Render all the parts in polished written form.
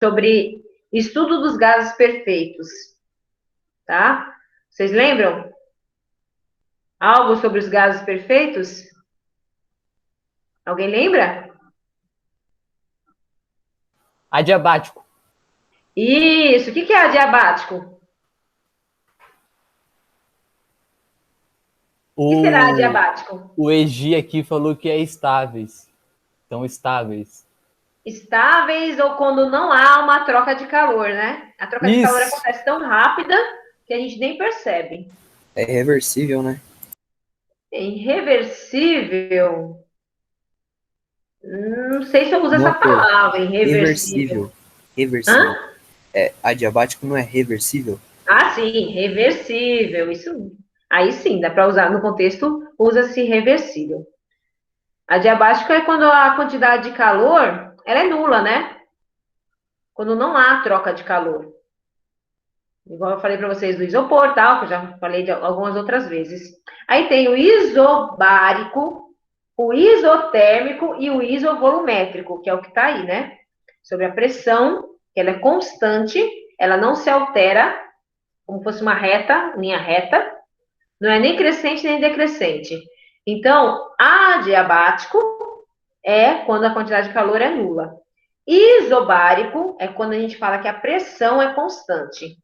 sobre estudo dos gases perfeitos, tá? Vocês lembram? Algo sobre os gases perfeitos? Alguém lembra? Adiabático. Isso. O que é adiabático? O que será O, adiabático? o Egi aqui falou que é estáveis. Estão estáveis. Estáveis ou quando não há uma troca de calor, né? A troca de calor Isso. acontece tão rápida que a gente nem percebe. É reversível, né? É irreversível. Não sei se eu uso essa Motor. palavra, irreversível. Reversível. Reversível. Hã? Adiabático não é reversível? Ah, sim, reversível. Isso. Aí sim, dá para usar no contexto, usa-se reversível. Adiabático é quando a quantidade de calor, ela é nula, né? Quando não há troca de calor. Igual eu falei para vocês do isopor, tal, que eu já falei de algumas outras vezes. Aí tem o isobárico, o isotérmico e o isovolumétrico, que é o que está aí, né? Sobre a pressão, que ela é constante, ela não se altera, como fosse uma reta, linha reta, não é nem crescente nem decrescente. Então, adiabático é quando a quantidade de calor é nula. Isobárico é quando a gente fala que a pressão é constante.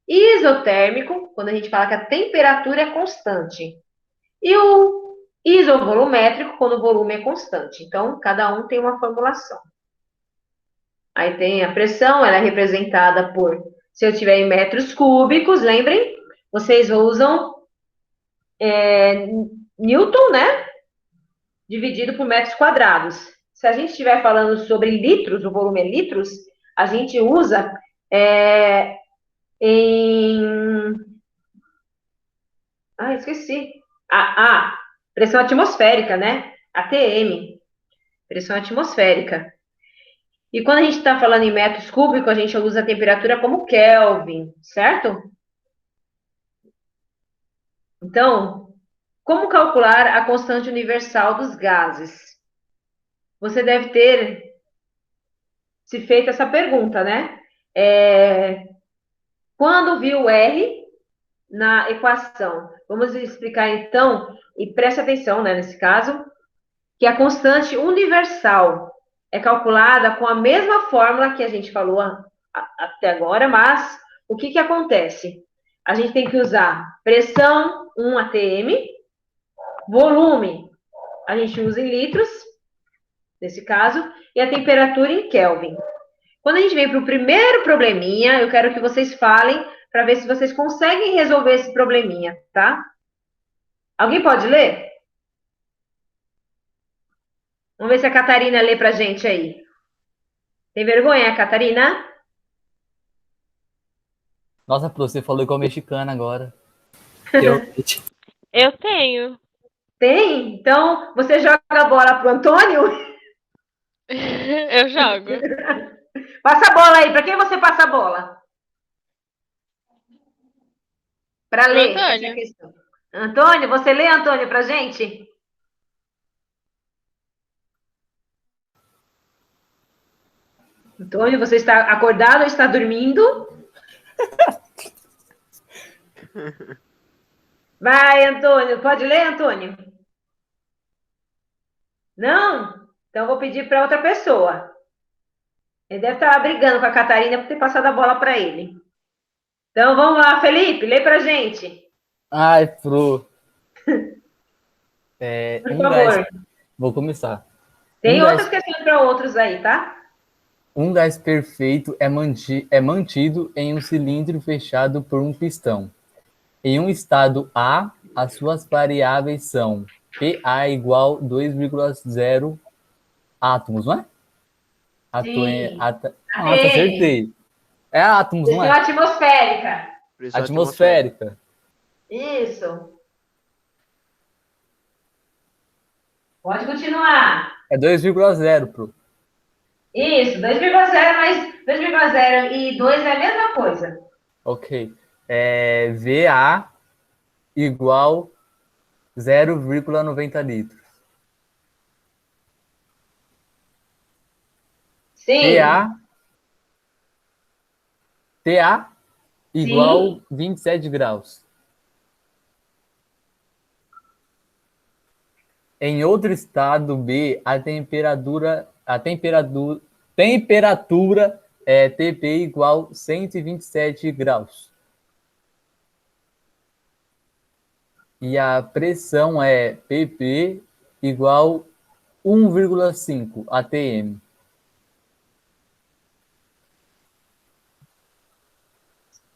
Isotérmico, quando a gente fala que a temperatura é constante. E o isovolumétrico, quando o volume é constante. Então, cada um tem uma formulação. Aí tem a pressão, ela é representada por, se eu tiver em metros cúbicos, lembrem, vocês usam Newton, né? Dividido por metros quadrados. Se a gente estiver falando sobre litros, o volume é litros, a gente usa em. Ah, esqueci. Pressão atmosférica, né? ATM, pressão atmosférica. E quando a gente está falando em metros cúbicos, a gente usa a temperatura como Kelvin, certo? Então, como calcular a constante universal dos gases? Você deve ter se feito essa pergunta, né? Quando viu o R na equação? Vamos explicar então, e preste atenção, né, nesse caso, que a constante universal é calculada com a mesma fórmula que a gente falou até agora, mas o que acontece? A gente tem que usar pressão, 1 atm, volume, a gente usa em litros, nesse caso, e a temperatura em Kelvin. Quando a gente vem para o primeiro probleminha, eu quero que vocês falem para ver se vocês conseguem resolver esse probleminha, tá? Alguém pode ler? Vamos ver se a Catarina lê para a gente aí. Tem vergonha, Catarina? Nossa, Pro, você falou igual mexicana agora. Realmente. Eu tenho. Tem? Então, você joga a bola pro Antônio? Eu jogo. Passa a bola aí. Para quem você passa a bola? Para Pro ler. Essa é a Antônio. questão. Antônio, você lê, Antônio, para gente? Antônio, você está acordado ou está dormindo? Vai, Antônio. Pode ler, Antônio? Não? Então, eu vou pedir para outra pessoa. Ele deve estar brigando com a Catarina por ter passado a bola para ele. Então, vamos lá, Felipe, lê para gente. Ai, Pro. Por Um gás. favor. Vou começar. Um Tem outras gás, questões para outros aí, tá? um gás perfeito é mantido em um cilindro fechado por um pistão. Em um estado A, as suas variáveis são PA igual 2,0 átomos, não é? Sim. Nossa, Tem. acertei. É átomos, não Pressão é? atmosférica. Pressão atmosférica. Atmosférica. Isso. Pode continuar. É 2,0, Pro. Isso, 2,0 mais 2,0 e 2 é a mesma coisa. Ok. VA igual 0,90 litros. Sim. PA TA igual Sim. 27 graus. Em outro estado B, temperatura é TP igual 127 graus. E a pressão é PP igual 1,5 atm.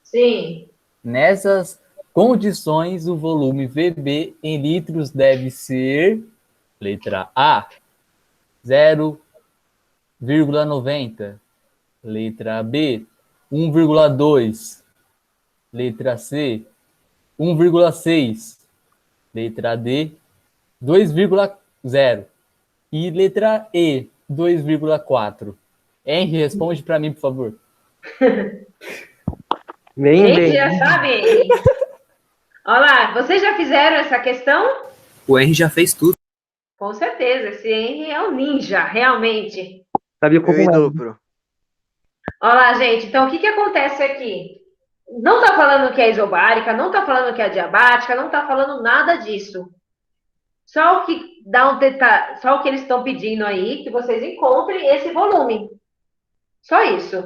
Sim. Nessas condições, o volume VB em litros deve ser, letra A, 0,90. Letra B, 1,2. Letra C, 1,6. Letra D, 2,0. E letra E, 2,4. Henry, responde para mim, por favor. Henry já sabe, Henry. Olha lá, vocês já fizeram essa questão? O Henry já fez tudo. Com certeza, esse Henry é um ninja, realmente. Sabia como Eu e é. duplo. Olha lá, gente, então o que acontece aqui? Não está falando que é isobárica, não está falando que é adiabática, não está falando nada disso. Só o que só o que eles estão pedindo aí, que vocês encontrem esse volume. Só isso.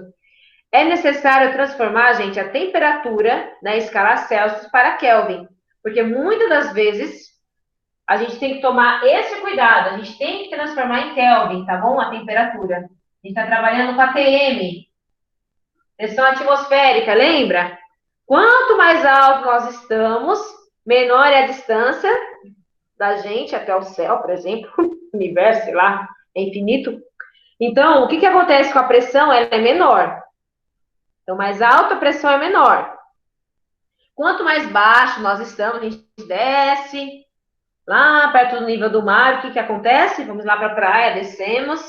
É necessário transformar, gente, a temperatura na escala Celsius para Kelvin. Porque muitas das vezes a gente tem que tomar esse cuidado. A gente tem que transformar em Kelvin, tá bom? A temperatura. A gente está trabalhando com a TM, pressão atmosférica, lembra? Quanto mais alto nós estamos, menor é a distância da gente até o céu, por exemplo, o universo, sei lá, é infinito. Então, o que acontece com a pressão? Ela é menor. Então, mais alta a pressão é menor. Quanto mais baixo nós estamos, a gente desce lá perto do nível do mar. O que acontece? Vamos lá para a praia, descemos.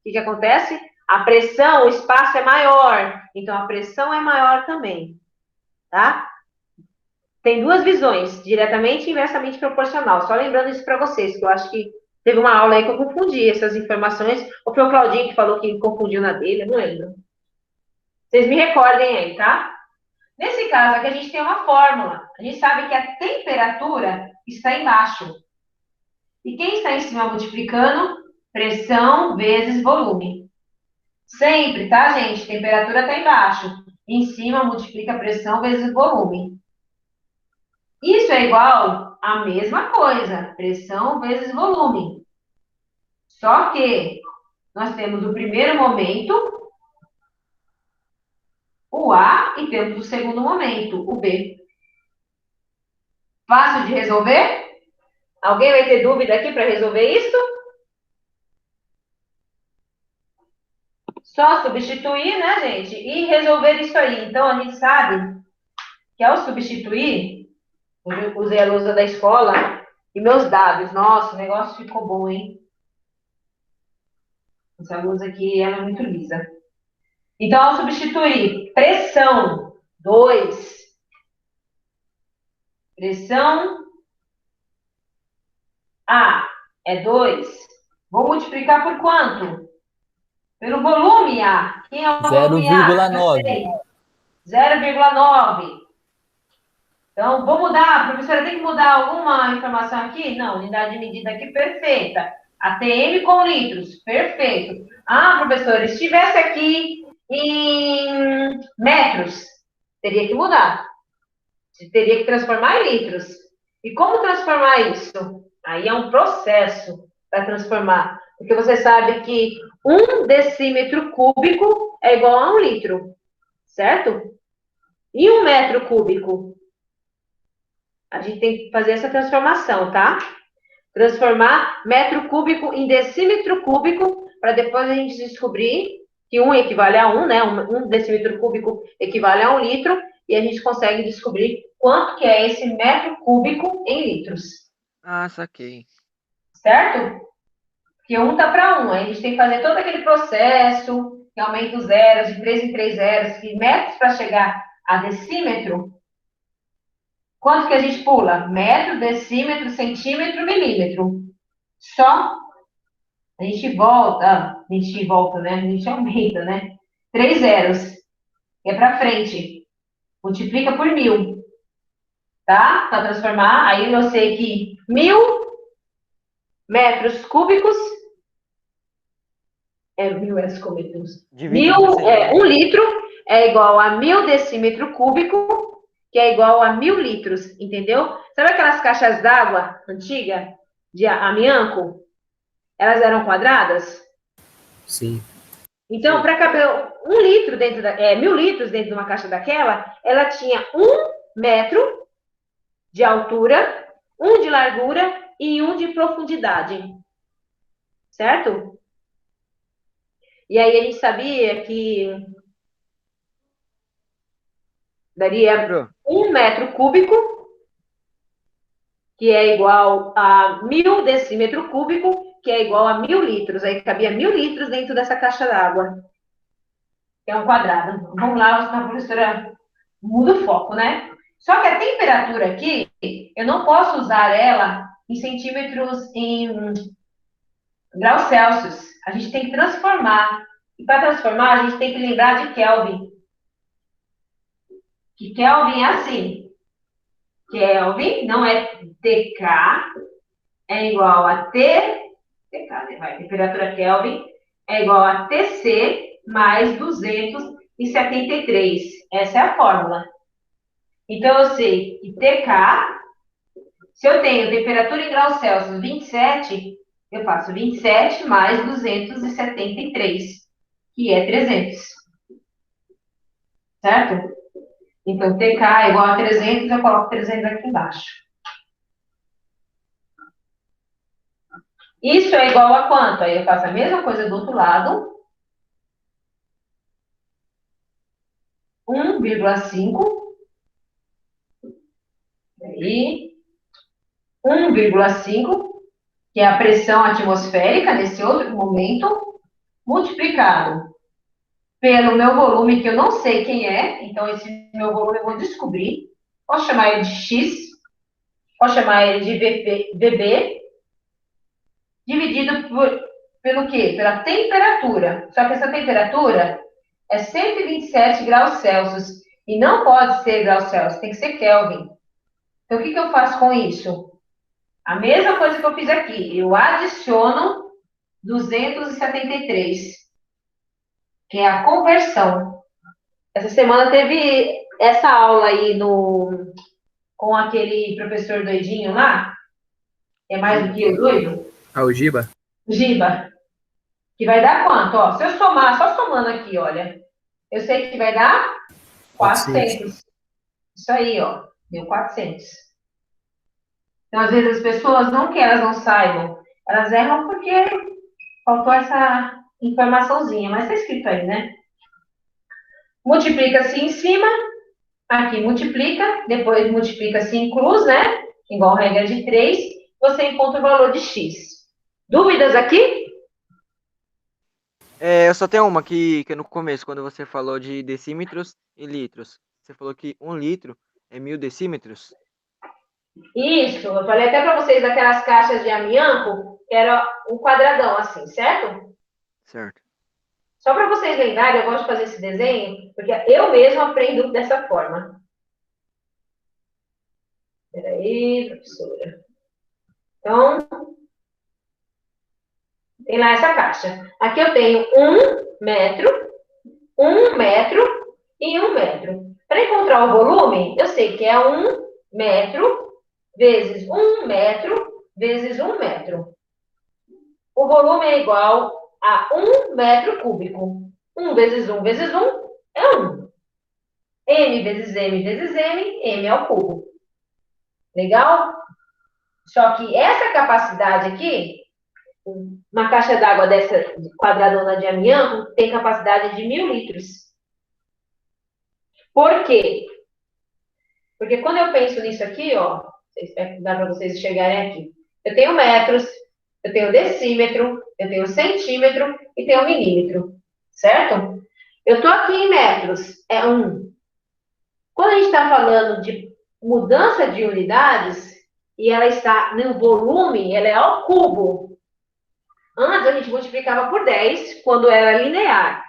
O que acontece? A pressão, o espaço é maior. Então, a pressão é maior também. Tá? Tem duas visões, diretamente e inversamente proporcional. Só lembrando isso para vocês, que eu acho que teve uma aula aí que eu confundi essas informações. Ou foi o Claudinho que falou que confundiu na dele, eu não lembro. Vocês me recordem aí, tá? Nesse caso aqui, a gente tem uma fórmula. A gente sabe que a temperatura está embaixo. E quem está em cima multiplicando? Pressão vezes volume. Sempre, tá, gente? Temperatura está embaixo. Em cima multiplica pressão vezes volume. Isso é igual à mesma coisa, pressão vezes volume. Só que nós temos o primeiro momento, o A, e temos o segundo momento, o B. Fácil de resolver? Alguém vai ter dúvida aqui para resolver isso? Só substituir, né, gente? E resolver isso aí. Então, a gente sabe que ao substituir, eu usei a lousa da escola e meus dados. Nossa, o negócio ficou bom, hein? Essa lousa aqui, ela é muito lisa. Então, ao substituir pressão, 2. Pressão A é 2. Vou multiplicar por quanto? Pelo volume A. Quem é o volume A? 0,9. 0,9. Então, vou mudar. Professora, tem que mudar alguma informação aqui? Não, unidade de medida aqui perfeita. ATM com litros, perfeito. Ah, professora, se estivesse aqui em metros, teria que mudar. Você teria que transformar em litros. E como transformar isso? Aí é um processo para transformar. Porque você sabe que 1 decímetro cúbico é igual a 1 litro. Certo? E 1 metro cúbico? A gente tem que fazer essa transformação, tá? Transformar metro cúbico em decímetro cúbico, para depois a gente descobrir que 1 equivale a 1, né? 1 decímetro cúbico equivale a 1 litro, e a gente consegue descobrir quanto que é esse metro cúbico em litros. Ah, saquei. Certo? Porque 1 tá para 1, aí a gente tem que fazer todo aquele processo, que aumenta os zeros, de 3 em 3 zeros, que metros para chegar a decímetro. Quanto que a gente pula? Metro, decímetro, centímetro, milímetro. Só. A gente volta, né? A gente aumenta, né? 3 zeros. é para frente. Multiplica por 1.000. Tá? Para transformar, aí eu sei que 1.000 metros cúbicos 1.000 metros cúbicos. Divide por 100. 1 litro é igual a 1.000 decímetro cúbico, que é igual a 1.000 litros, entendeu? Sabe aquelas caixas d'água antigas, de amianco? Elas eram quadradas? Sim. Então, para caber 1 litro dentro 1.000 litros dentro de uma caixa daquela, ela tinha 1 metro de altura, 1 de largura e 1 de profundidade. Certo? E aí a gente sabia que daria 1 metro cúbico, que é igual a 1.000 decímetro cúbico, que é igual a 1.000 litros. Aí cabia 1.000 litros dentro dessa caixa d'água. Que é um quadrado. Vamos lá, a professora muda o foco, né? Só que a temperatura aqui, eu não posso usar ela em centímetros, em graus Celsius. A gente tem que transformar. E para transformar, a gente tem que lembrar de Kelvin. Que Kelvin é assim. Kelvin não é TK, é igual a temperatura Kelvin é igual a TC mais 273. Essa é a fórmula. Então, eu sei que TK, se eu tenho temperatura em graus Celsius 27, eu faço 27 mais 273, que é 300. Certo? Então, TK é igual a 300, eu coloco 300 aqui embaixo. Isso é igual a quanto? Aí eu faço a mesma coisa do outro lado. 1,5. Aí. 1,5, que é a pressão atmosférica nesse outro momento, multiplicado pelo meu volume, que eu não sei quem é, então esse meu volume eu vou descobrir. Posso chamar ele de X, posso chamar ele de VB, dividido pelo quê? Pela temperatura. Só que essa temperatura é 127 graus Celsius, e não pode ser graus Celsius, tem que ser Kelvin. Então, o que eu faço com isso? A mesma coisa que eu fiz aqui, eu adiciono 273, que é a conversão. Essa semana teve essa aula aí com aquele professor doidinho lá, que é mais do que o doido. Ah, o Giba? Giba. Que vai dar quanto? Ó, se eu somar, só somando aqui, olha, eu sei que vai dar 400. Isso aí, ó, deu 400. Então, às vezes, as pessoas, não que elas não saibam, elas erram porque faltou essa informaçãozinha, mas está escrito aí, né? Multiplica-se em cima, aqui multiplica, depois multiplica-se em cruz, né? Igual regra de 3, você encontra o valor de x. Dúvidas aqui? Eu só tenho uma que no começo, quando você falou de decímetros e litros. Você falou que 1 litro é 1.000 decímetros? Isso, eu falei até para vocês daquelas caixas de amianto, que era um quadradão assim, certo? Certo. Só para vocês lembrarem, eu gosto de fazer esse desenho, porque eu mesmo aprendo dessa forma. Peraí, professora. Então, tem lá essa caixa. Aqui eu tenho 1 metro, 1 metro e 1 metro. Para encontrar o volume, eu sei que é 1 metro vezes 1 metro vezes 1 metro. O volume é igual a 1 metro cúbico. 1 vezes 1 vezes 1 é 1. M vezes M vezes M, M ao cubo. Legal? Só que essa capacidade aqui, uma caixa d'água dessa quadradona de amianto, tem capacidade de 1.000 litros. Por quê? Porque quando eu penso nisso aqui, ó, dá para vocês enxergarem aqui. Eu tenho metros, eu tenho decímetro, eu tenho centímetro e tenho milímetro, certo? Eu estou aqui em metros, é 1. Quando a gente está falando de mudança de unidades, e ela está no volume, ela é ao cubo. Antes a gente multiplicava por 10, quando era linear.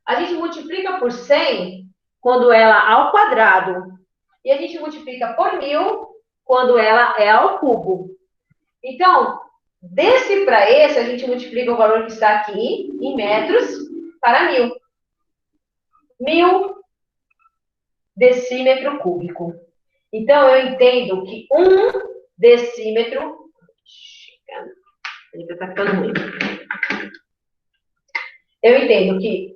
A gente multiplica por 100 quando ela ao quadrado. E a gente multiplica por 1000 quando ela é ao cubo. Então, desse para esse, a gente multiplica o valor que está aqui em metros para 1000. 1000 decímetro cúbico. Então, eu entendo que 1 decímetro... Está ficando ruim. Eu entendo que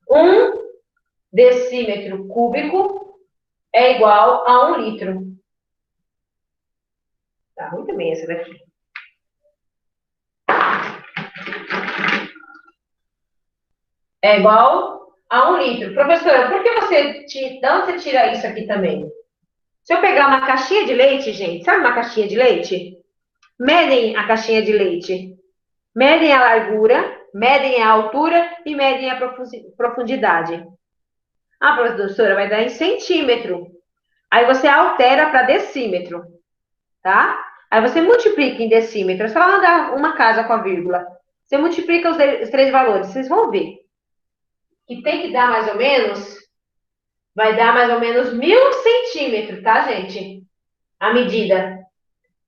1 decímetro cúbico é igual a 1 litro. Tá muito bem essa daqui. É igual a 1 litro. Professora, por que de onde você tira isso aqui também? Se eu pegar uma caixinha de leite, gente, sabe uma caixinha de leite? Medem a caixinha de leite. Medem a largura, medem a altura e medem a profundidade. Ah, professora, vai dar em centímetro. Aí você altera para decímetro, tá? Aí você multiplica em decímetro. É só andar uma casa com a vírgula. Você multiplica os 3 valores, vocês vão ver. Que tem que dar mais ou menos, vai dar mais ou menos 1000 centímetros, tá, gente? A medida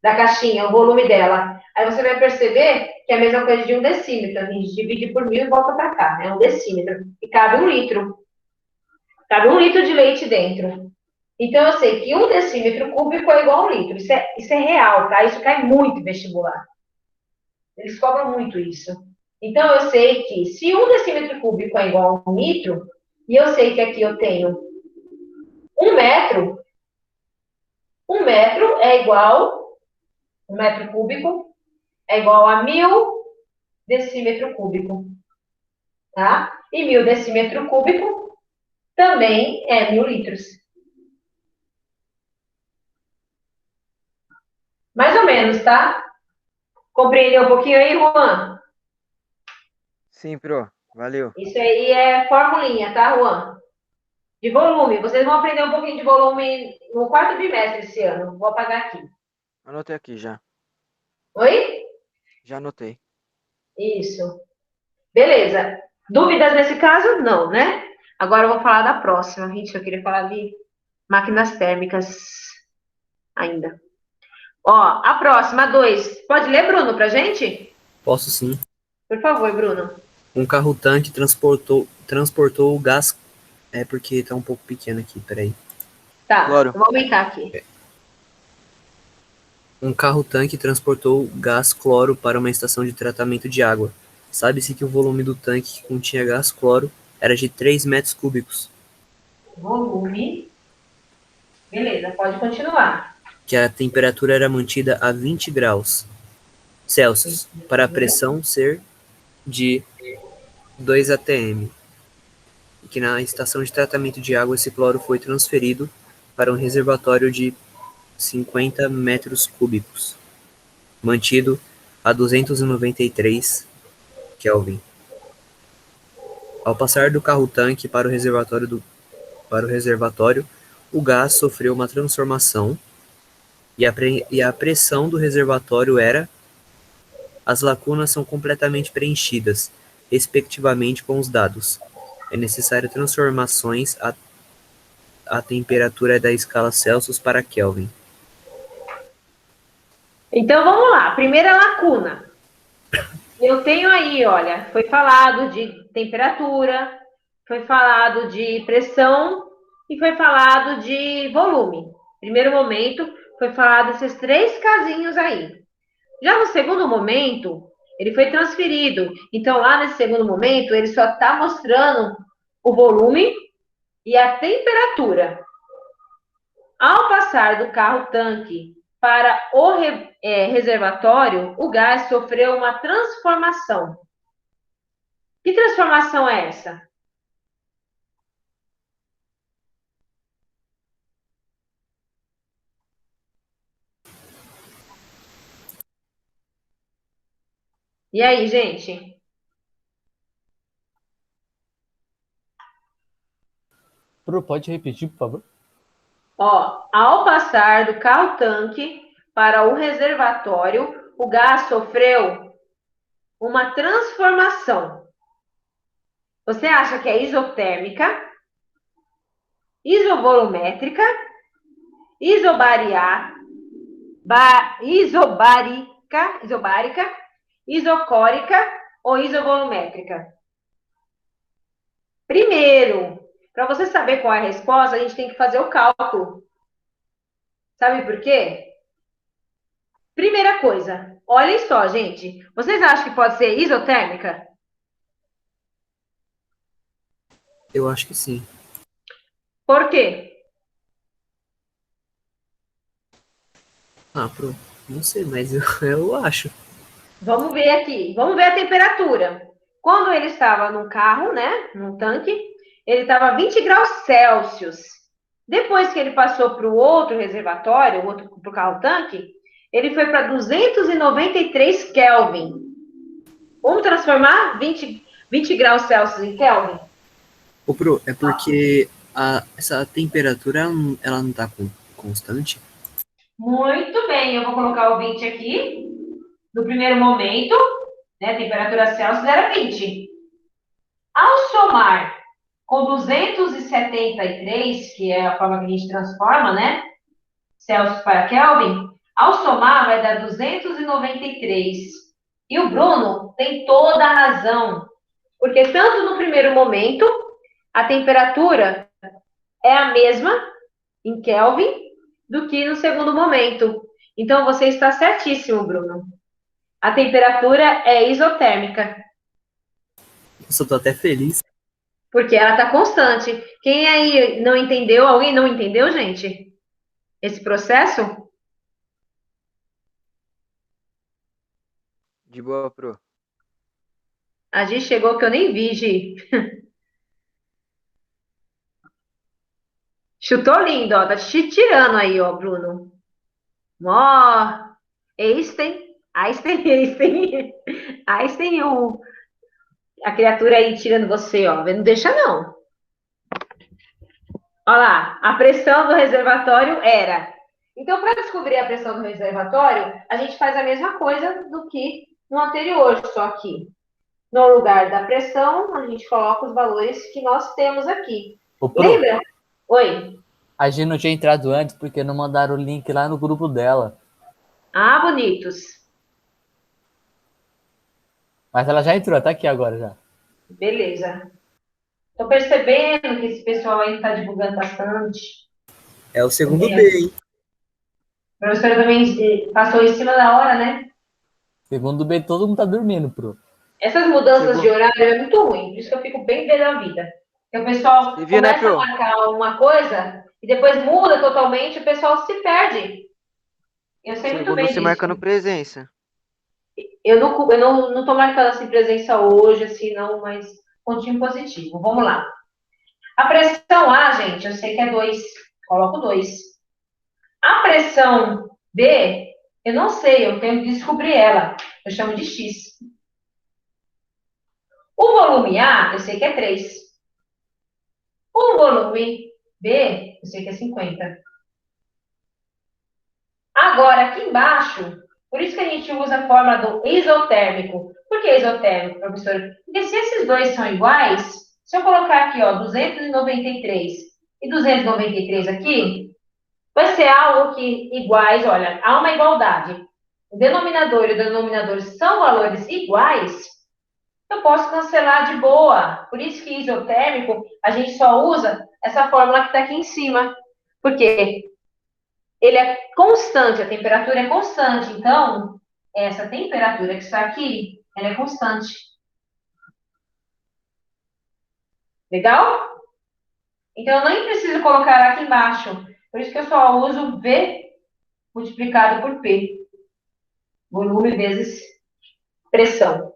da caixinha, o volume dela. Aí você vai perceber que é a mesma coisa de 1 decímetro. A gente divide por 1000 e volta para cá, né? 1 decímetro. E cabe 1 litro. Cabe 1 litro de leite dentro. Então, eu sei que 1 decímetro cúbico é igual a 1 litro. Isso é real, tá? Isso cai muito em vestibular. Eles cobram muito isso. Então, eu sei que se 1 decímetro cúbico é igual a 1 litro, e eu sei que aqui eu tenho 1 metro, 1 metro é igual, 1 metro cúbico é igual a 1000 decímetro cúbico. Tá? E 1000 decímetro cúbico também é 1000 litros. Mais ou menos, tá? Compreendeu um pouquinho aí, Juan? Sim, pro. Valeu. Isso aí é formulinha, tá, Juan? De volume. Vocês vão aprender um pouquinho de volume no 4º bimestre esse ano. Vou apagar aqui. Anotei aqui já. Oi? Já anotei. Isso. Beleza. Dúvidas nesse caso? Não, né? Agora eu vou falar da próxima. Gente, eu queria falar de máquinas térmicas ainda. Ó, a próxima, 2. Pode ler, Bruno, pra gente? Posso sim. Por favor, Bruno. Um carro-tanque transportou o gás. É porque tá um pouco pequeno aqui, peraí. Tá, Cloro. eu vou aumentar aqui. Um carro-tanque transportou gás cloro para uma estação de tratamento de água. Sabe-se que o volume do tanque que continha gás cloro era de 3 metros cúbicos. Volume. Beleza, pode continuar. Que a temperatura era mantida a 20 graus Celsius, para a pressão ser de 2 atm. E que na estação de tratamento de água esse cloro foi transferido para um reservatório de 50 metros cúbicos, mantido a 293 Kelvin. Ao passar do carro-tanque para o reservatório, o gás sofreu uma transformação e a pressão do reservatório era. As lacunas são completamente preenchidas, respectivamente, com os dados. É necessário transformações a temperatura da escala Celsius para Kelvin. Então vamos lá. Primeira lacuna. Eu tenho aí, olha, foi falado de temperatura, foi falado de pressão e foi falado de volume. Primeiro momento, foi falado esses 3 casinhos aí. Já no segundo momento, ele foi transferido. Então, lá nesse segundo momento, ele só está mostrando o volume e a temperatura. Ao passar do carro-tanque para o reservatório, o gás sofreu uma transformação. Que transformação é essa? E aí, gente? Pro, pode repetir, por favor? Ó, ao passar do carro-tanque para o reservatório, o gás sofreu uma transformação. Você acha que é isotérmica? isovolumétrica, isobárica, isocórica ou isovolumétrica? Primeiro, para você saber qual é a resposta, a gente tem que fazer o cálculo. Sabe por quê? Primeira coisa, olhem só, gente. Vocês acham que pode ser isotérmica? Eu acho que sim. Por quê? Não sei, mas eu acho. Vamos ver aqui. Vamos ver a temperatura. Quando ele estava no carro, né, no tanque, ele estava 20 graus Celsius. Depois que ele passou para o outro reservatório, para o carro-tanque, ele foi para 293 Kelvin. Vamos transformar 20 graus Celsius em Kelvin? É porque essa temperatura, ela não tá constante? Muito bem, eu vou colocar o 20 aqui. No primeiro momento, né, a temperatura Celsius era 20. Ao somar com 273, que é a forma que a gente transforma, né, Celsius para Kelvin, ao somar vai dar 293. E o Bruno tem toda a razão, porque tanto no primeiro momento, a temperatura é a mesma em Kelvin do que no segundo momento. Então, você está certíssimo, Bruno. A temperatura é isotérmica, Nossa, eu tô até feliz. porque ela está constante. Quem aí não entendeu? Alguém não entendeu, gente? Esse processo? De boa, Pro. A Gi chegou que eu nem vi, Gi. Chutou lindo, ó. Tá te tirando aí, ó, Bruno. Ó, Einstein, Einstein, a criatura aí tirando você, ó. Não deixa, não. Olha lá, a pressão do reservatório era. Então, para descobrir a pressão do reservatório, a gente faz a mesma coisa do que no anterior, só que no lugar da pressão, a gente coloca os valores que nós temos aqui. Ô, Pro, Lembra? Oi. a gente não tinha entrado antes porque não mandaram o link lá no grupo dela. Ah, bonitos. Mas ela já entrou, tá aqui agora já. Beleza. Tô percebendo que esse pessoal aí tá divulgando bastante. É o segundo Também. B, hein? A professora também passou em cima da hora, né? Segundo B, todo mundo tá dormindo, Pro. Essas mudanças Você de horário é muito ruim, por isso que eu fico bem pé da vida. Porque o pessoal Você viu, né, começa a Pro? marcar uma coisa e depois muda totalmente, o pessoal se perde. Eu sei muito Segundo bem você disso. marcando presença. Eu não tô marcando assim presença hoje, assim, não, mas pontinho positivo. Vamos lá. A pressão A, gente, eu sei que é 2. Coloco 2. A pressão B, eu não sei, eu tenho que descobrir ela. Eu chamo de X. O volume A, eu sei que é 3. O volume B, eu sei que é 50. Agora, aqui embaixo, por isso que a gente usa a fórmula do isotérmico. Por que isotérmico, professor? Porque se esses dois são iguais, se eu colocar aqui, ó, 293 e 293 aqui, vai ser algo que iguais, olha, há uma igualdade. O denominador e o denominador são valores iguais, eu posso cancelar de boa. Por isso que isotérmico, a gente só usa essa fórmula que está aqui em cima. Porque ele é constante, a temperatura é constante. Então, essa temperatura que está aqui, ela é constante. Legal? Então, eu nem preciso colocar aqui embaixo. Por isso que eu só uso V multiplicado por P. Volume vezes pressão.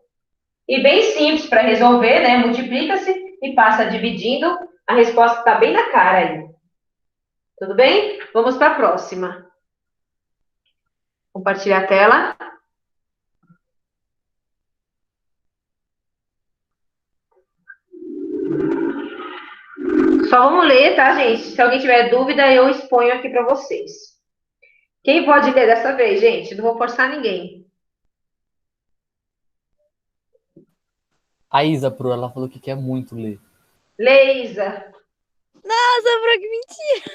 E bem simples para resolver, né? Multiplica-se e passa dividindo. A resposta está bem na cara aí. Tudo bem? Vamos para a próxima. Compartilhar a tela. Só vamos ler, tá, gente? Se alguém tiver dúvida, eu exponho aqui para vocês. Quem pode ler dessa vez, gente? Não vou forçar ninguém. A Isa, Pro, ela falou que quer muito ler. Leisa. Nossa, Bro, que mentira.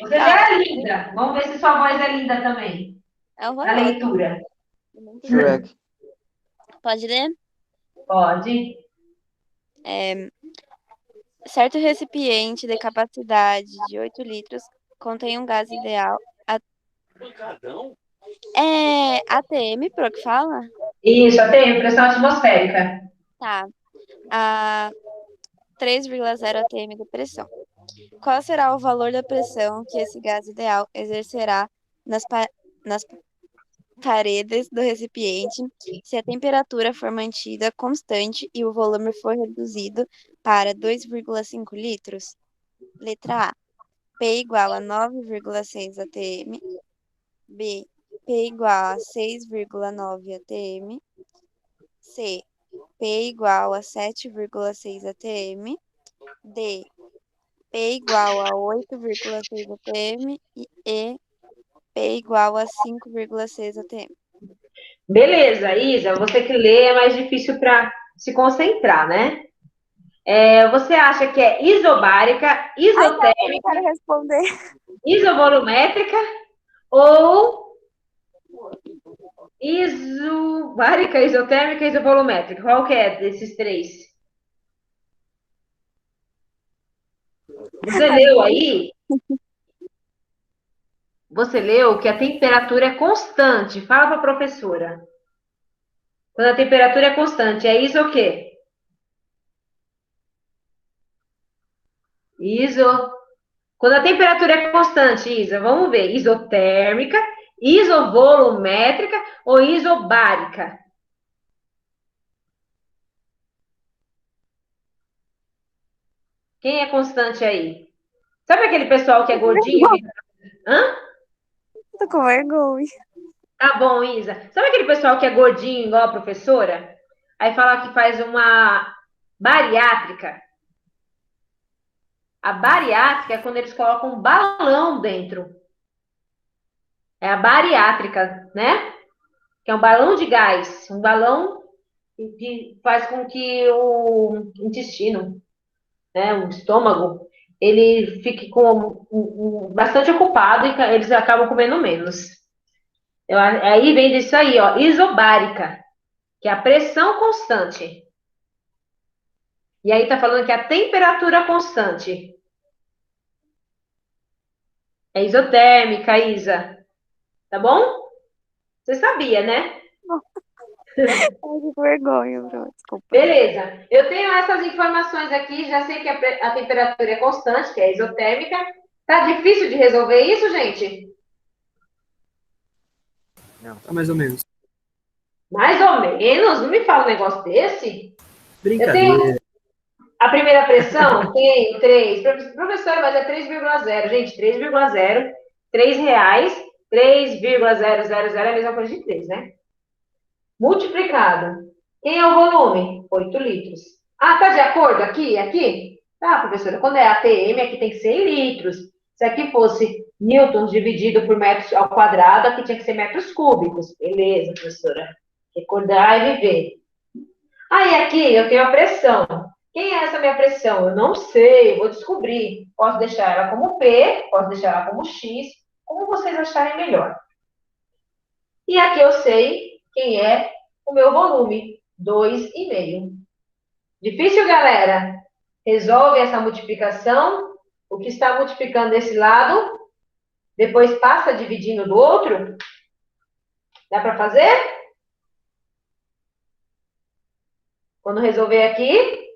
Você já é linda. Vamos ver se sua voz é linda também. É um Na valor. leitura. Shrek. Pode ler? Pode. Certo recipiente de capacidade de 8 litros contém um gás ideal. É ATM, Pro, que fala? Isso, tem pressão atmosférica. Tá. A 3,0 atm de pressão. Qual será o valor da pressão que esse gás ideal exercerá nas paredes do recipiente se a temperatura for mantida constante e o volume for reduzido para 2,5 litros? Letra A. P igual a 9,6 atm. B. P igual a 6,9 atm. C. P igual a 7,6 atm. D. P igual a 8,6 atm. E E. P igual a 5,6 atm. Beleza, Isa, você que lê é mais difícil para se concentrar, né? Você acha que é isobárica, Ai, não, eu não isotérmica, quero responder. isovolumétrica ou isobárica, isotérmica, isovolumétrica? Qual que é desses três? Você leu aí? Você leu que a temperatura é constante. Fala para a professora. Quando a temperatura é constante, é isso o quê? Quando a temperatura é constante, Isa, vamos ver. Isotérmica, isovolumétrica ou isobárica? Quem é constante aí? Sabe aquele pessoal que é gordinho? Hã? Tô com vergonha. Tá bom, Isa. Sabe aquele pessoal que é gordinho, igual a professora? Aí fala que faz uma bariátrica. A bariátrica é quando eles colocam um balão dentro. É a bariátrica, né? Que é um balão de gás. Um balão que faz com que o intestino, né, o estômago, ele fique bastante ocupado e eles acabam comendo menos. Aí vem disso aí, ó, isobárica, que é a pressão constante. E aí tá falando que a temperatura constante. É isotérmica, Isa. Tá bom? Você sabia, né? Ai, que vergonha, Bro. Desculpa. Beleza. Eu tenho essas informações aqui, já sei que a temperatura é constante, que é isotérmica. Tá difícil de resolver isso, gente? Tá mais ou menos. Mais ou menos? Não me fala um negócio desse. Eu tenho Brincadeira. a primeira pressão, tenho 3. Professora, mas é 3,0. Gente, 3,0, R$ 3, 3,000 é a mesma coisa de 3, né? Multiplicado. Quem é o volume? 8 litros. Ah, tá de acordo aqui? Aqui? Tá, professora. Quando é ATM, aqui tem que ser em litros. Se aqui fosse newtons dividido por metros ao quadrado, aqui tinha que ser metros cúbicos. Beleza, professora. Recordar e viver. Aí aqui eu tenho a pressão. Quem é essa minha pressão? Eu não sei, eu vou descobrir. Posso deixar ela como P, posso deixar ela como X, como vocês acharem melhor. E aqui eu sei quem é o meu volume, 2,5. Difícil, galera? Resolve essa multiplicação. O que está multiplicando desse lado, depois passa dividindo do outro. Dá para fazer? Quando resolver aqui,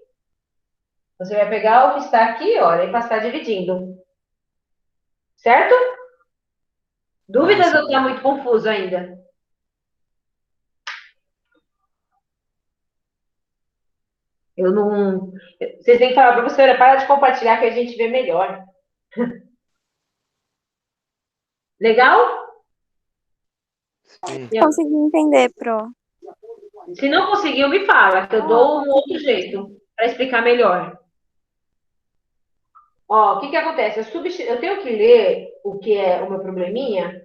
você vai pegar o que está aqui, olha, e passar dividindo. Certo? Dúvidas ou está muito confuso ainda? Eu não. Vocês têm que falar, professora, para de compartilhar que a gente vê melhor. Legal? Sim. Consegui entender, Pro. Se não conseguiu, me fala, que eu dou um outro jeito para explicar melhor. Ó, o que que acontece? Eu tenho que ler o que é o meu probleminha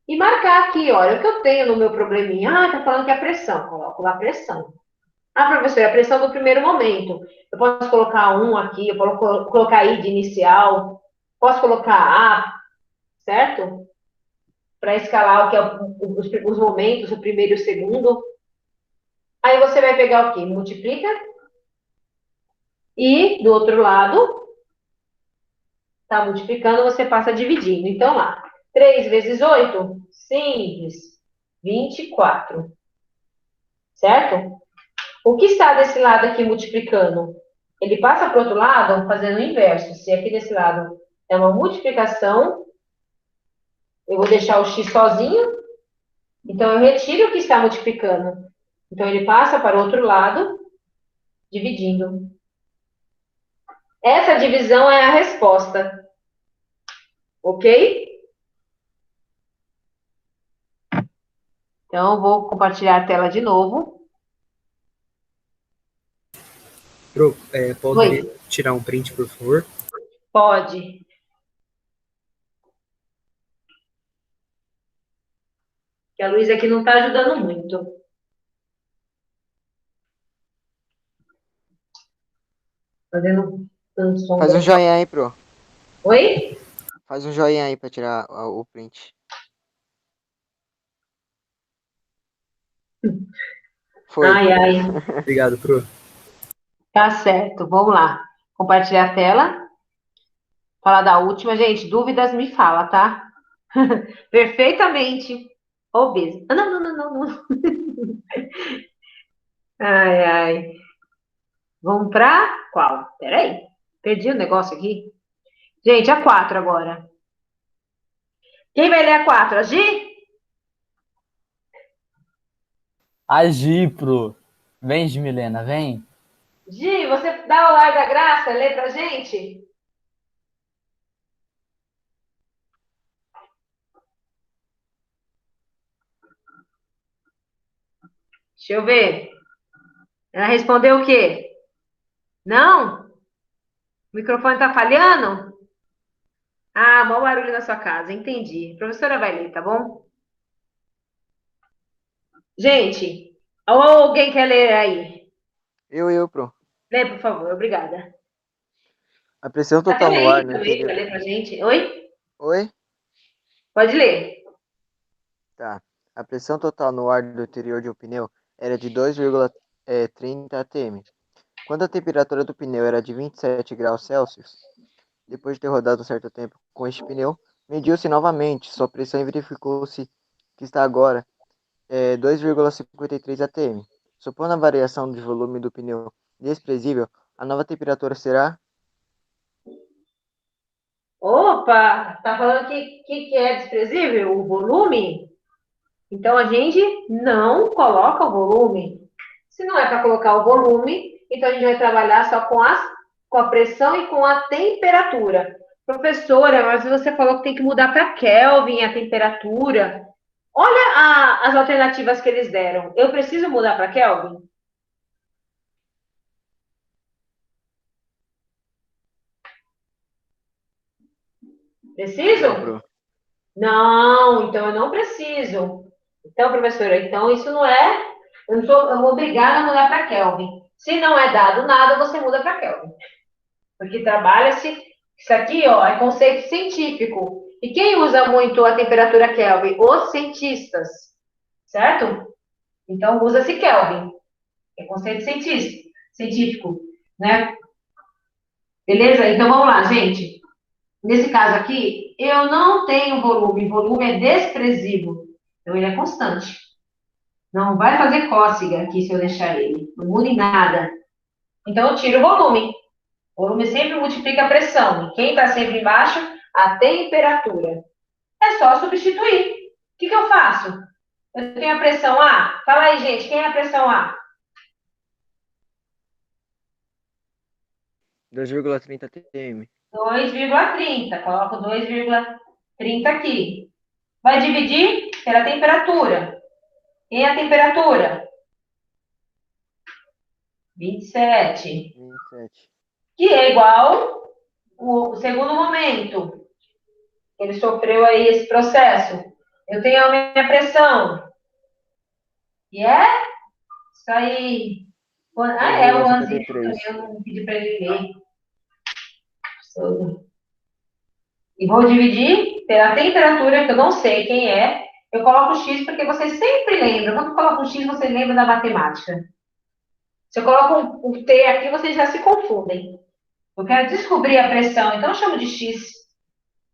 e marcar aqui, olha, o que eu tenho no meu probleminha. Ah, tá falando que é pressão. Coloco lá pressão. Ah, professor, a pressão do primeiro momento. Eu posso colocar um aqui, eu posso colocar I de inicial, posso colocar A, certo? Para escalar o que é os momentos, o primeiro e o segundo. Aí você vai pegar o quê? Multiplica. E do outro lado, tá multiplicando, você passa dividindo. Então, lá, 3 vezes 8, simples, 24, certo? O que está desse lado aqui multiplicando? Ele passa para o outro lado fazendo o inverso. Se aqui desse lado é uma multiplicação, eu vou deixar o x sozinho, então eu retiro o que está multiplicando. Então ele passa para o outro lado, dividindo. Essa divisão é a resposta, ok? Então eu vou compartilhar a tela de novo. Pro, poderia Oi, tirar um print, por favor? pode. Que a Luísa aqui não está ajudando muito. Fazendo tanto Faz um sombra. joinha aí, pro. Oi? Faz um joinha aí pra tirar o print. Foi. Ai, ai. Obrigado, Pro. Tá certo. Vamos lá. Compartilhar a tela. Falar da última. Gente, dúvidas me fala, tá? Perfeitamente. Obesa. Ah, não, não, não, não, não. Ai, ai. Vamos pra qual? Peraí. Perdi o negócio aqui. Gente, a 4 agora. Quem vai ler a 4? A Gi? Agipro. Vem, Milena, vem. Gi, você dá o ar da graça? Lê pra gente? Deixa eu ver. Ela respondeu o quê? Não? O microfone tá falhando? Ah, mau barulho na sua casa. Entendi. A professora vai ler, tá bom? Gente, ou alguém quer ler aí? Pro. Lê, por favor. Obrigada. A pressão Até total no ar aí no também interior. para ler pra gente. Oi? Oi? Pode ler. Tá. A pressão total no ar do interior de um pneu era de 2,30 atm. Quando a temperatura do pneu era de 27 graus Celsius, depois de ter rodado um certo tempo com este pneu, mediu-se novamente. Sua pressão e verificou-se que está agora 2,53 atm. Supondo a variação de volume do pneu desprezível, a nova temperatura será. Opa, tá falando que é desprezível? O volume? Então a gente não coloca o volume. Se não é para colocar o volume, então a gente vai trabalhar só com a pressão e com a temperatura. Professora, mas você falou que tem que mudar para Kelvin a temperatura. Olha as alternativas que eles deram. Eu preciso mudar para Kelvin? Não, Preciso? Pro. Não, então eu não preciso. Então, professora, então isso não é. Eu não sou obrigada a mudar para Kelvin. Se não é dado nada, você muda para Kelvin. Porque trabalha-se. Isso aqui, ó, é conceito científico. E quem usa muito a temperatura Kelvin? Os cientistas, certo? Então usa-se Kelvin. É conceito científico, né? Beleza? Então vamos lá, gente. Nesse caso aqui, eu não tenho volume. Volume é desprezível. Então ele é constante. Não vai fazer cócega aqui se eu deixar ele. Não muda em nada. Então eu tiro o volume. O volume sempre multiplica a pressão. E quem está sempre embaixo? A temperatura. É só substituir. O que eu faço? Eu tenho a pressão A? Fala aí, gente. Quem é a pressão A? 2,30 atm. 2,30. Coloco 2,30 aqui. Vai dividir pela temperatura. Quem é a temperatura? 27. 27. Que é igual o segundo momento. Ele sofreu aí esse processo. Eu tenho a minha pressão. E é isso aí. O Anzinho 2,53. também, eu não pedi para ele ler. E vou dividir pela temperatura, que eu não sei quem é. Eu coloco X porque você sempre lembra. Quando eu coloco um X, você lembra da matemática. Se eu coloco um T aqui, vocês já se confundem. Eu quero descobrir a pressão, então eu chamo de X,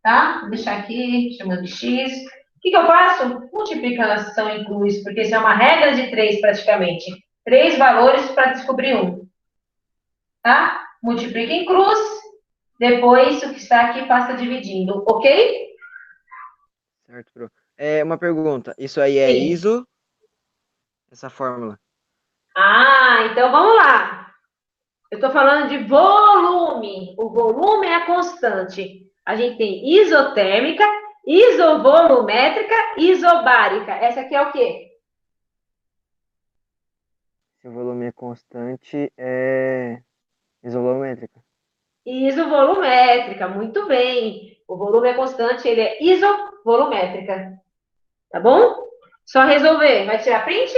tá? Vou deixar aqui, chamando de X. O que eu faço? Multiplicação em cruz, porque isso é uma regra de 3 praticamente. 3 valores para descobrir um, tá? Multiplica em cruz, depois o que está aqui passa dividindo, ok? Certo, Pro. Uma pergunta. Isso aí é Sim. ISO? Essa fórmula? Então vamos lá. Eu estou falando de volume. O volume é a constante. A gente tem isotérmica, isovolumétrica, isobárica. Essa aqui é o quê? Se o volume é constante, é isolométrica. Isovolumétrica, muito bem. O volume é constante, ele é isovolumétrica. Tá bom? Só resolver. Vai tirar print?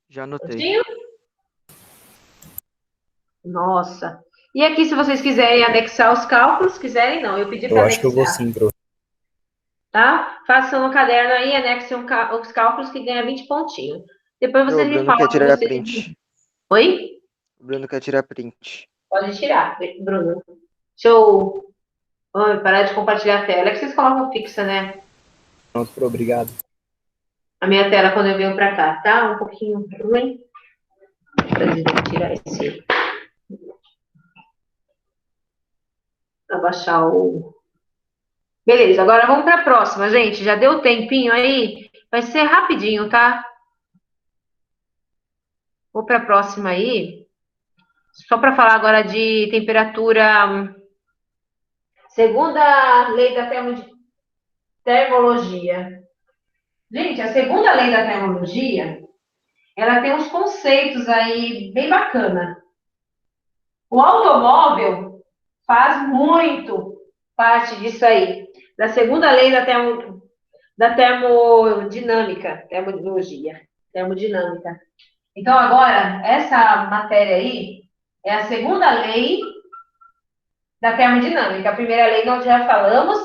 Já anotei. Prontinho? Nossa. E aqui, se vocês quiserem anexar os cálculos, quiserem, não. Eu pedi para Eu acho que eu vou anexar. sim, prof. Tá? Façam no caderno aí, anexem os cálculos que ganha 20 pontinhos. Depois O vocês me Bruno quer falam tirar se vocês... print. Oi? O Bruno quer tirar print. Pode tirar, Bruno. Deixa eu parar de compartilhar a tela. É que vocês colocam fixa, né? Pronto, prof. Obrigado. A minha tela quando eu venho pra cá, tá? Um pouquinho ruim. Vou tirar esse. Abaixar o... Beleza, agora vamos para a próxima, gente. Já deu tempinho aí? Vai ser rapidinho, tá? Vou para a próxima aí. Só para falar agora de temperatura. Segunda lei da termologia. Gente, a segunda lei da termologia, ela tem uns conceitos aí bem bacana. O automóvel faz muito parte disso aí. Da segunda lei da termodinâmica, termodinâmica. Então, agora, essa matéria aí é a segunda lei da termodinâmica. A primeira lei nós já falamos,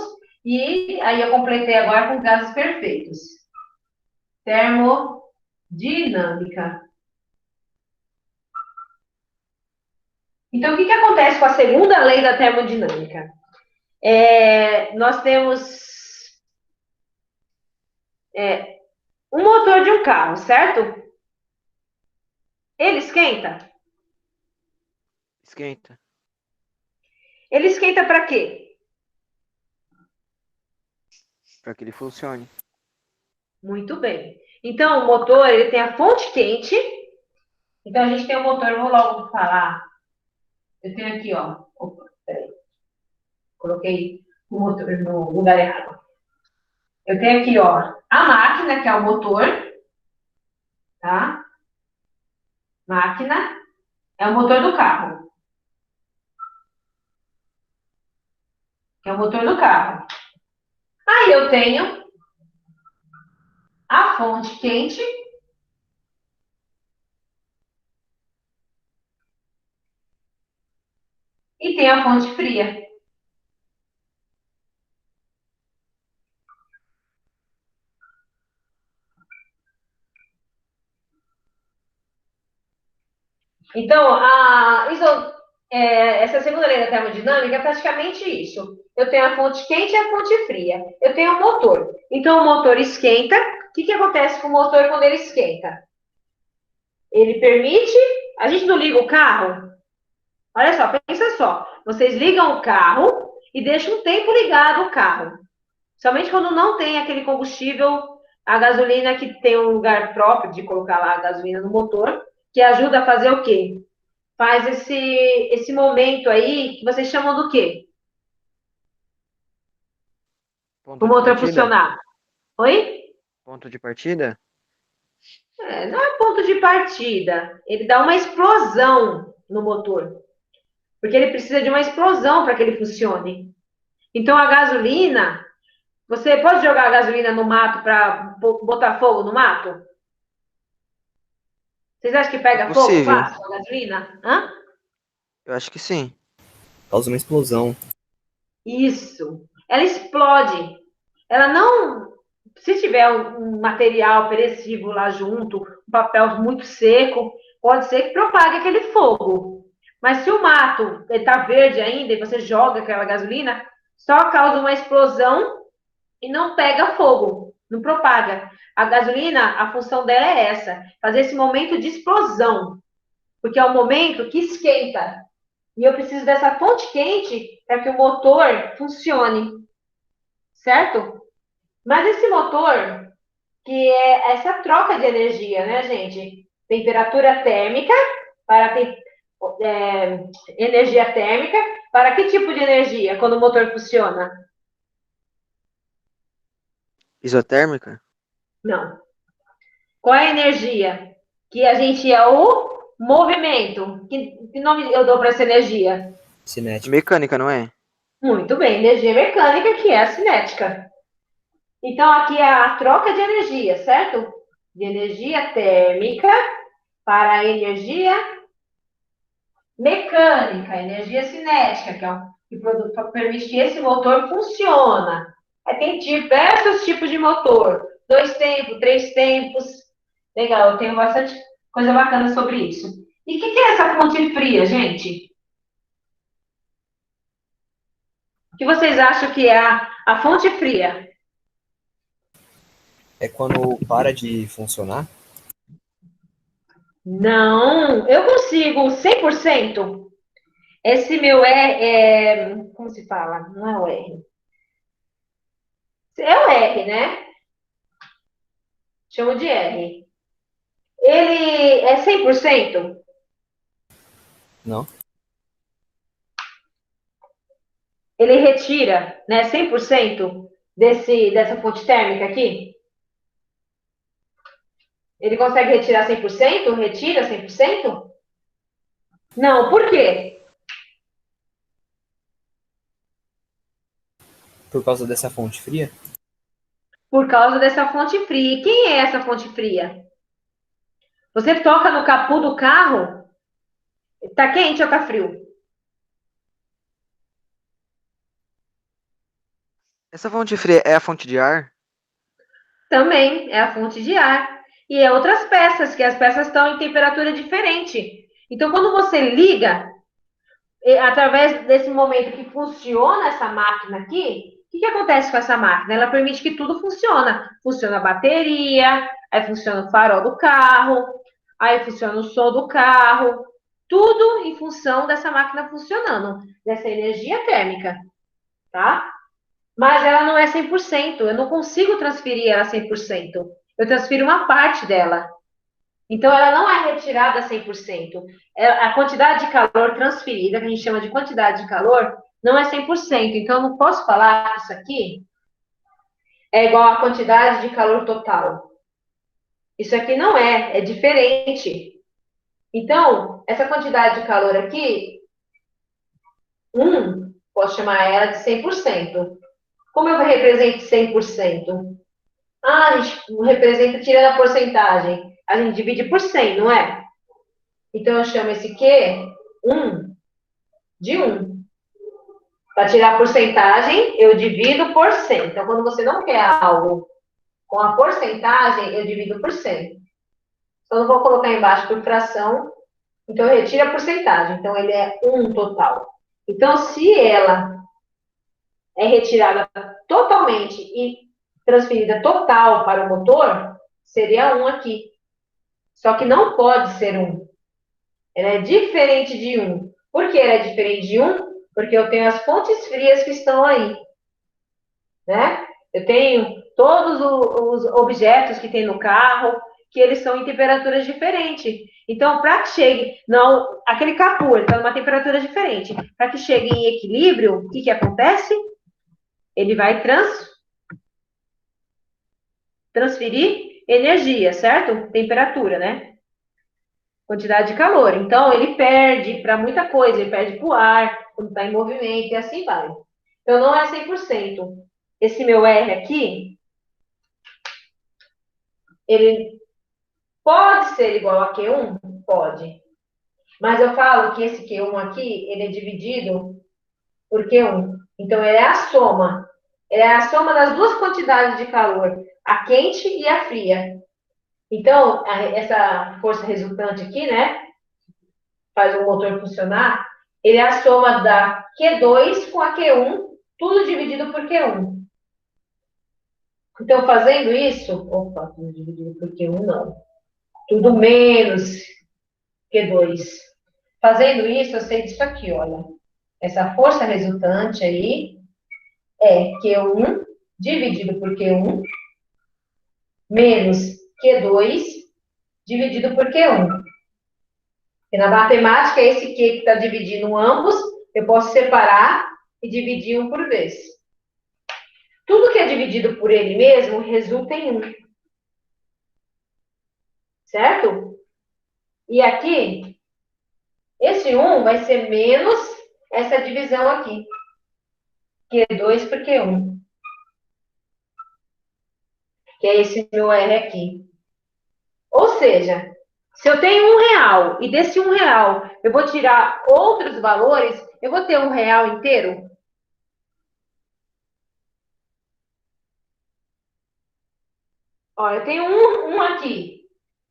e aí eu completei agora com gases perfeitos. Termodinâmica. Então, o que acontece com a segunda lei da termodinâmica? Nós temos um motor de um carro, certo? Ele esquenta? Esquenta. Ele esquenta para quê? Para que ele funcione. Muito bem. Então, o motor, ele tem a fonte quente. Então, a gente tem o motor, eu vou logo falar. Eu tenho aqui, ó. Opa, peraí. Coloquei o motor no lugar errado. Eu tenho aqui, ó, a máquina, que é o motor. Tá? Máquina é o motor do carro. Que é o motor do carro. Aí eu tenho a fonte quente. E tem a fonte fria. Então, essa segunda lei da termodinâmica é praticamente isso. Eu tenho a fonte quente e a fonte fria. Eu tenho o motor. Então, o motor esquenta. O que acontece com o motor quando ele esquenta? Ele permite... A gente não liga o carro? Olha só, pensa só. Vocês ligam o carro e deixam um tempo ligado o carro. Somente quando não tem aquele combustível, a gasolina, que tem um lugar próprio de colocar lá a gasolina no motor, que ajuda a fazer o quê? Faz esse momento aí, que vocês chamam do quê? Ponto O de motor partida? funcionar. Oi? Ponto de partida? Não é ponto de partida. Ele dá uma explosão no motor. Porque ele precisa de uma explosão para que ele funcione. Então, a gasolina, Você pode jogar gasolina no mato para botar fogo no mato? Vocês acham que pega É fogo possível. fácil a gasolina? Hã? Eu acho que sim. Causa uma explosão. Isso. Ela explode. Ela não. Se tiver um material perecível lá junto, um papel muito seco, pode ser que propague aquele fogo. Mas se o mato está verde ainda e você joga aquela gasolina, só causa uma explosão e não pega fogo, não propaga. A gasolina, a função dela é essa, fazer esse momento de explosão, porque é o momento que esquenta. E eu preciso dessa fonte quente para que o motor funcione, certo? Mas esse motor, que é essa troca de energia, né, gente? Temperatura térmica para energia térmica. Para que tipo de energia quando o motor funciona? Isotérmica? Não. Qual é a energia? Que a gente é o movimento. Que nome eu dou para essa energia? Cinética. Mecânica, não é? Muito bem, energia mecânica, que é a cinética. Então, aqui é a troca de energia, certo? De energia térmica para a energia mecânica, energia cinética, que é o que permite que esse motor funcione. Tem diversos tipos de motor. 2 tempos, 3 tempos. Legal, eu tenho bastante coisa bacana sobre isso. E o que é essa fonte fria, gente? O que vocês acham que é a fonte fria? É quando para de funcionar? Não, eu consigo 100%. Esse meu como se fala? Não é o R. É o R, né? Chamo de R. Ele é 100%? Não. Ele retira, né, 100% dessa fonte térmica aqui? Ele consegue retirar 100%? Retira 100%? Não, por quê? Por causa dessa fonte fria? Por causa dessa fonte fria. E quem é essa fonte fria? Você toca no capô do carro, tá quente ou tá frio? Essa fonte fria é a fonte de ar? Também é a fonte de ar. E é outras peças, que as peças estão em temperatura diferente. Então, quando você liga, através desse momento que funciona essa máquina aqui, o que acontece com essa máquina? Ela permite que tudo funcione. Funciona a bateria, aí funciona o farol do carro, aí funciona o som do carro. Tudo em função dessa máquina funcionando, dessa energia térmica, tá? Mas ela não é 100%. Eu não consigo transferir ela 100%. Eu transfiro uma parte dela. Então, ela não é retirada 100%. A quantidade de calor transferida, que a gente chama de quantidade de calor, não é 100%. Então, eu não posso falar que isso aqui é igual à quantidade de calor total. Isso aqui não é diferente. Então, essa quantidade de calor aqui, posso chamar ela de 100%. Como eu represento 100%? A gente representa tirando a porcentagem. A gente divide por 100, não é? Então, eu chamo esse Q 1 de 1. Para tirar a porcentagem, eu divido por 100. Então, quando você não quer algo com a porcentagem, eu divido por 100. Então, eu não vou colocar embaixo por fração. Então, eu retiro a porcentagem. Então, ele é 1 total. Então, se ela é retirada totalmente e transferida total para o motor, seria 1 aqui. Só que não pode ser 1. Ela é diferente de 1. Por que ela é diferente de 1? Porque eu tenho as fontes frias que estão aí, né? Eu tenho todos os objetos que tem no carro, que eles são em temperaturas diferentes. Então, para que chegue, não, aquele capô está numa temperatura diferente. Para que chegue em equilíbrio, o que acontece? Ele vai transferir energia, certo? Temperatura, né? Quantidade de calor. Então, ele perde para muita coisa, ele perde para o ar, quando está em movimento, e assim vai. Então, não é 100%. esse meu R aqui, ele pode ser igual a Q1? Pode. Mas eu falo que esse Q1 aqui, ele é dividido por Q1. Então, ele é a soma. Ele é a soma das duas quantidades de calor, a quente e a fria. Então, essa força resultante aqui, né, faz o motor funcionar, ele é a soma da Q2 com a Q1, tudo dividido por Q1. Então, fazendo isso, opa, tudo dividido por Q1 não, tudo menos Q2. Fazendo isso, eu sei disso aqui, olha. Essa força resultante aí é Q1 dividido por Q1 menos Q2 dividido por Q1. E na matemática, esse Q que está dividindo ambos, eu posso separar e dividir um por vez. Tudo que é dividido por ele mesmo resulta em 1. Certo? E aqui, esse 1 vai ser menos essa divisão aqui. Q2 por Q1. Que é esse meu R aqui. Ou seja, se eu tenho R$ 1 e desse R$ 1 eu vou tirar outros valores, eu vou ter R$ 1 inteiro? Ó, eu tenho um aqui.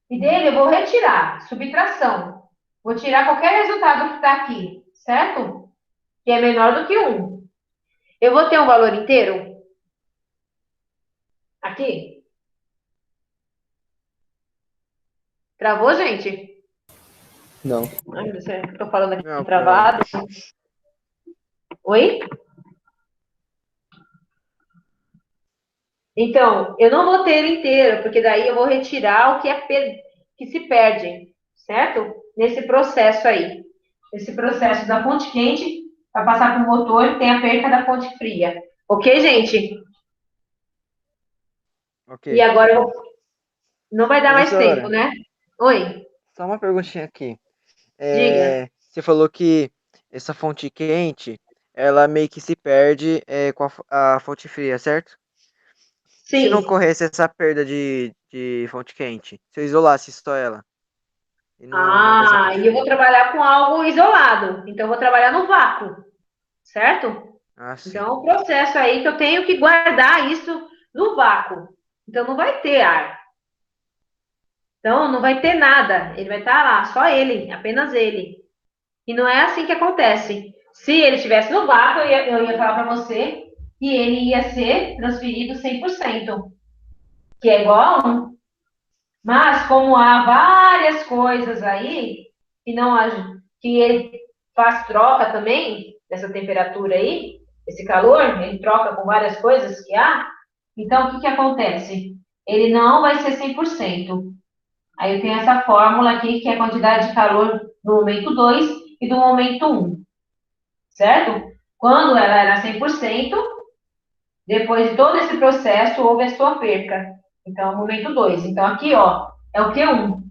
E dele eu vou retirar, subtração. Vou tirar qualquer resultado que está aqui, certo? Que é menor do que 1. Eu vou ter um valor inteiro? Aqui? Travou, gente? Não. Ai, meu Deus, estou falando aqui Não, travado. Oi? Então, eu não vou ter ele inteiro, porque daí eu vou retirar o que que se perde, certo? Nesse processo aí. Esse processo da fonte quente para passar para o motor tem a perca da fonte fria. Ok, gente? Ok. E agora não vai dar mais Professora, tempo, né? Oi, só uma perguntinha aqui. diga. Você falou que essa fonte quente, ela meio que se perde com a fonte fria, certo? E se não Sim. ocorresse essa perda de fonte quente? Se eu isolasse só ela e não dessa Ah, fonte e eu vou fria? trabalhar com algo isolado. Então, eu vou trabalhar no vácuo, certo? Ah, sim. Então, é um processo aí que eu tenho que guardar isso no vácuo. Então, não vai ter ar. Então, não vai ter nada. Ele vai estar lá, só ele, apenas ele. E não é assim que acontece. Se ele estivesse no vácuo, eu ia falar para você que ele ia ser transferido 100%, que é igual a 1. Mas, como há várias coisas aí que não que ele faz troca também dessa temperatura aí, esse calor, ele troca com várias coisas que há, então o que acontece? Ele não vai ser 100%. Aí eu tenho essa fórmula aqui, que é a quantidade de calor do momento 2 e do momento 1, certo? Quando ela era 100%, depois de todo esse processo, houve a sua perca. Então, é o momento 2. Então, aqui, ó, é o Q1.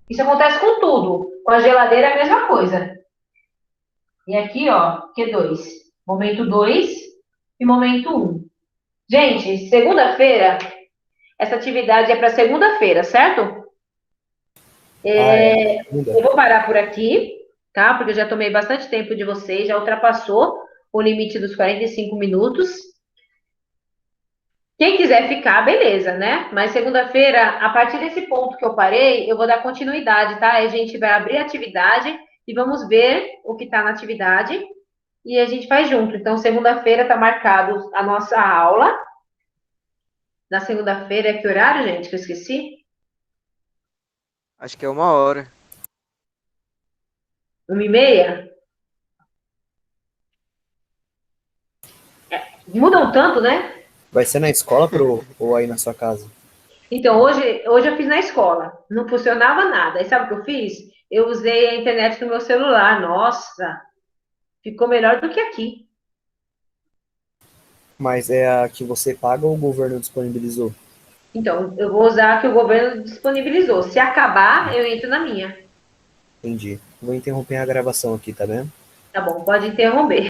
Isso acontece com tudo. Com a geladeira é a mesma coisa. E aqui, ó, Q2. Momento 2 e momento 1. Gente, segunda-feira, essa atividade é para segunda-feira, certo? Ah, é. Segunda. Eu vou parar por aqui, tá? Porque eu já tomei bastante tempo de vocês, já ultrapassou o limite dos 45 minutos. Quem quiser ficar, beleza, né? Mas segunda-feira, a partir desse ponto que eu parei, eu vou dar continuidade, tá? A gente vai abrir a atividade e vamos ver o que está na atividade e a gente faz junto. Então, segunda-feira está marcado a nossa aula. Na segunda-feira, é que horário, gente? Que eu esqueci? Acho que é 1 hora. 1h30? Mudam tanto, né? Vai ser na escola ou aí na sua casa? Então, hoje eu fiz na escola. Não funcionava nada. Aí sabe o que eu fiz? Eu usei a internet no meu celular. Nossa, ficou melhor do que aqui. Mas é a que você paga ou o governo disponibilizou? Então, eu vou usar a que o governo disponibilizou. Se acabar, eu entro na minha. Entendi. Vou interromper a gravação aqui, tá vendo? Tá bom, pode interromper.